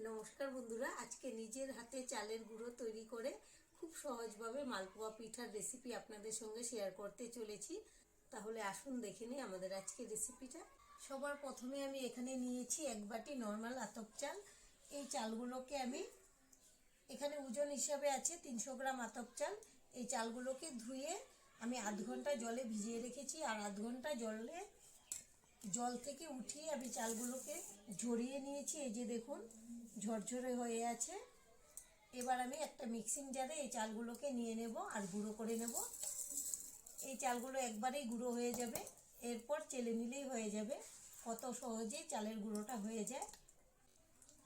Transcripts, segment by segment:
নমস্কার বন্ধুরা, আজকে নিজের হাতে চালের গুঁড়ো তৈরি করে খুব সহজভাবে মালপোয়া পিঠার রেসিপি আপনাদের সঙ্গে শেয়ার করতে চলেছি। তাহলে আসুন দেখে নিই আমাদের আজকের রেসিপিটা। সবার প্রথমে আমি এখানে নিয়েছি এক বাটি নর্মাল আতপ চাল। এই চালগুলোকে আমি এখানে ওজন হিসাবে আছে 300 গ্রাম আতপ চাল। এই চালগুলোকে ধুয়ে আমি আধ ঘন্টা জলে ভিজিয়ে রেখেছি, আর আধ ঘন্টা জল থেকে উঠিয়ে আমি চালগুলোকে ঝরিয়ে নিয়েছি। এই যে দেখুন, ঝরঝরে হয়ে আছে। এবার আমি একটা মিক্সিং জারে এই চালগুলোকে নিয়ে নেব আর গুঁড়ো করে নেব। এই চালগুলো একবারেই গুঁড়ো হয়ে যাবে, এরপর চেলে নিলেই হয়ে যাবে। কত সহজেই চালের গুঁড়োটা হয়ে যায়।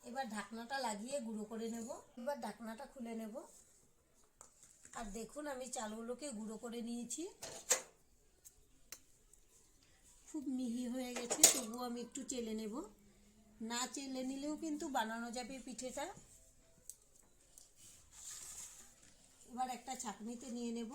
এবার ঢাকনাটা লাগিয়ে গুঁড়ো করে নেব। এবার ঢাকনাটা খুলে নেব, আর দেখুন আমি চালগুলোকে গুঁড়ো করে নিয়েছি। খুব মিহি হয়ে গেছে, তবুও আমি একটু চেলে নেব। না চেলে নিলেও কিন্তু বানানো যাবে পিঠেটা। এবার একটা ছাঁকনিতে নিয়ে নেব।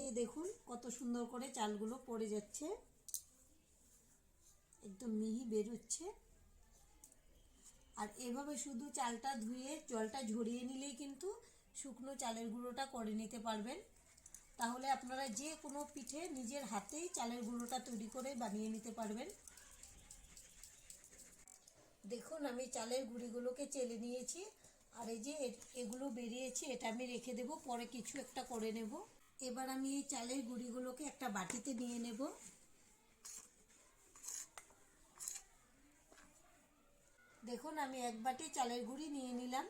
এই দেখুন কত সুন্দর করে চালগুলো পড়ে যাচ্ছে, একদম মিহি বেরোচ্ছে। আর এভাবে শুধু চালটা ধুয়ে জলটা ঝরিয়ে নিলেই কিন্তু শুকনো চালের গুঁড়োটা করে নিতে পারবেন। তাহলে আপনারা যে কোনো পিঠে নিজের হাতেই চালের গুঁড়োটা তৈরি করে বানিয়ে নিতে পারবেন। দেখুন আমি চালের গুঁড়িগুলোকে চেলে নিয়েছি, আর এই যে এগুলো বেরিয়েছে, এটা আমি রেখে দেব, পরে কিছু একটা করে নেব। এবার আমি এই চালের গুঁড়িগুলোকে একটা বাটিতে নিয়ে নেব। দেখুন আমি এক বাটি চালের গুঁড়ি নিয়ে নিলাম।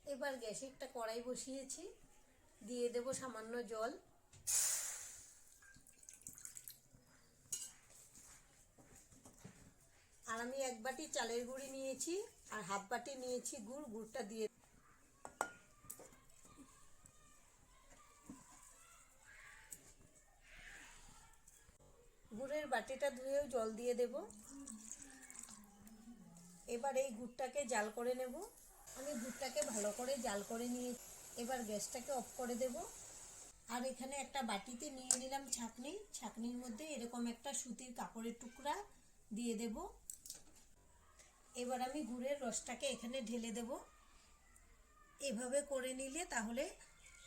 এবার গ্যাসে একটা কড়াই বসিয়েছি, দিয়ে দেব সামান্য জল। আর আমি এক বাটি চালের গুঁড়ি নিয়েছি, আর হাফ বাটি নিয়েছি গুড়। গুড়টা দিয়ে গুড়ের বাটিটা ধুয়েও জল দিয়ে দেব। এবার এই গুড়টাকে জাল করে নেব। আমি গুড়টাকে ভালো করে জাল করে নিয়ে এবার গ্যাসটাকে অফ করে দেব। আর এখানে একটা বাটিতে নিয়ে নিলাম ছাঁকনি। ছাঁকনির মধ্যে এরকম একটা সুতির কাপড়ের টুকরা দিয়ে দেব। এবার আমি গুড়ের রসটাকে এখানে ঢেলে দেব। এভাবে করে নিলে তাহলে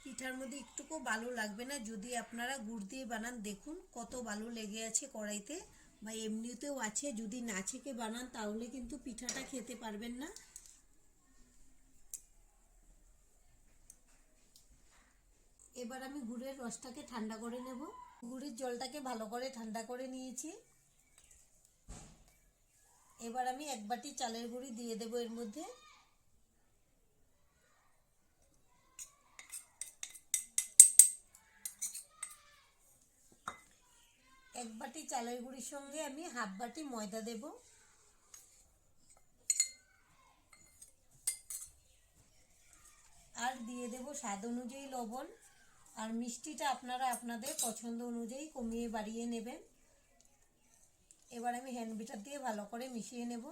পিঠার মধ্যে একটুকু বালু লাগবে না। যদি আপনারা গুড় দিয়ে বানান, দেখুন কত বালু লেগে আছে কড়াইতে, বা এমনিতেও আছে। যদি না ছেঁকে বানান তাহলে কিন্তু পিঠাটা খেতে পারবেন না। এবার আমি গুড়ের রসটাকে ঠান্ডা করে নেব। গুড়ের জলটাকে ভালো করে ঠান্ডা করে নিয়েছি। এবার আমি এক বাটি চালের গুঁড়ি দিয়ে দেব এর মধ্যে। এক বাটি চালের গুঁড়ির সঙ্গে আমি হাফ বাটি ময়দা দেব। আর দিয়ে দেব স্বাদ অনুযায়ী লবণ। আর মিষ্টিটা আপনারা আপনাদের পছন্দ অনুযায়ী কমিয়ে বাড়িয়ে নেবেন। এবার আমি হ্যান্ড বিটার দিয়ে ভালো করে মিশিয়ে নেব।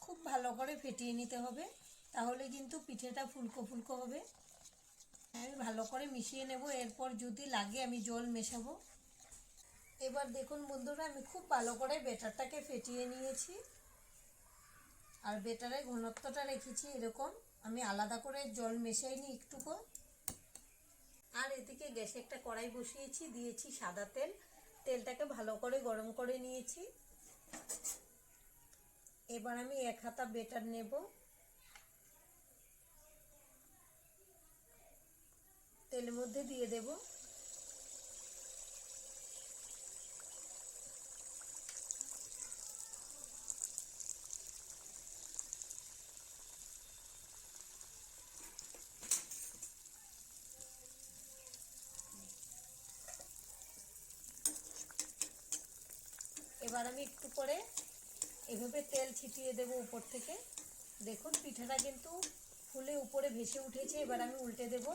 খুব ভালো করে ফেটিয়ে নিতে হবে, তাহলে কিন্তু পিঠেটা ফুলকো ফুলকো হবে। আমি ভালো করে মিশিয়ে নেব। এরপর যদি লাগে আমি জল মেশাবো। এবার দেখুন বন্ধুরা, আমি খুব ভালো করে ব্যাটারটাকে ফেটিয়ে নিয়েছি। আর ব্যাটারের ঘনত্বটা রেখেছি এরকম, আমি আলাদা করে জল মেশাইনি একটুকু। আর এদিকে গ্যাসে একটা কড়াই বসিয়েছি, দিয়েছি সাদা তেল। তেলটাকে ভালো করে গরম করে নিয়েছি। এবার আমি এক হাতা ব্যাটার নেব। তেলের মধ্যে দিয়ে দেব। এবার আমি একটু করে এভাবে তেল ছিটিয়ে দেব উপর থেকে। দেখুন পিঠাটা কিন্তু ফুলে উপরে ভেসে উঠেছে। এবার আমি উল্টে দেব।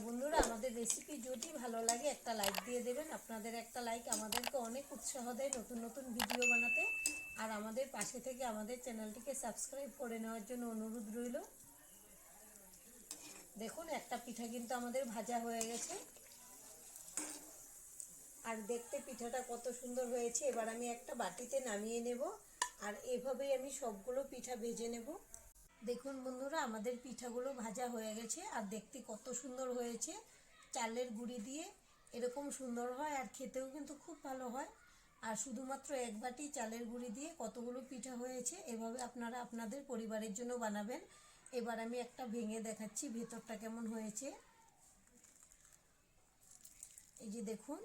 বন্ধুরা, আমাদের রেসিপি যদি ভালো লাগে একটা লাইক দিয়ে দেবেন। আপনাদের একটা লাইক আমাদেরকে অনেক উৎসাহ দেয় নতুন নতুন ভিডিও বানাতে। আর আমাদের পাশে থেকে আমাদের চ্যানেলটিকে সাবস্ক্রাইব করে নেওয়ার জন্য অনুরোধ রইল। দেখুন, একটা পিঠা কিন্তু আমাদের ভাজা হয়ে গেছে, আর দেখতে পিঠাটা কত সুন্দর হয়েছে। এবার আমি একটা বাটিতে নামিয়ে নেব, আর এভাবেই আমি সবগুলো পিঠা ভেজে নেব। দেখুন বন্ধুরা, আমাদের পিঠাগুলো ভাজা হয়ে গেছে, আর দেখতে কত সুন্দর হয়েছে। চালের গুঁড়ি দিয়ে এরকম সুন্দর হয়, আর খেতেও কিন্তু খুব ভালো হয়। আর শুধুমাত্র এক বাটি চালের গুঁড়ি দিয়ে কতগুলো পিঠা হয়েছে। এভাবে আপনারা আপনাদের পরিবারের জন্য বানাবেন। এবার আমি একটা ভেঙে দেখাচ্ছি ভেতরটা কেমন হয়েছে। এই যে দেখুন,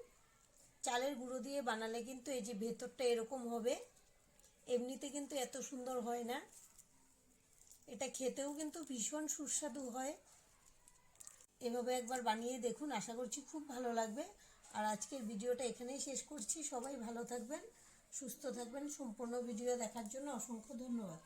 চালের গুঁড়ো দিয়ে বানালে কিন্তু এই যে ভেতরটা এরকম হবে, এমনিতে কিন্তু এত সুন্দর হয় না। এটা খেতেও কিন্তু ভীষণ সুস্বাদু হয়। এভাবে একবার বানিয়ে দেখুন, আশা করছি খুব ভালো লাগবে। আর আজকের ভিডিওটা এখানেই শেষ করছি। সবাই ভালো থাকবেন, সুস্থ থাকবেন। সম্পূর্ণ ভিডিও দেখার জন্য অসংখ্য ধন্যবাদ।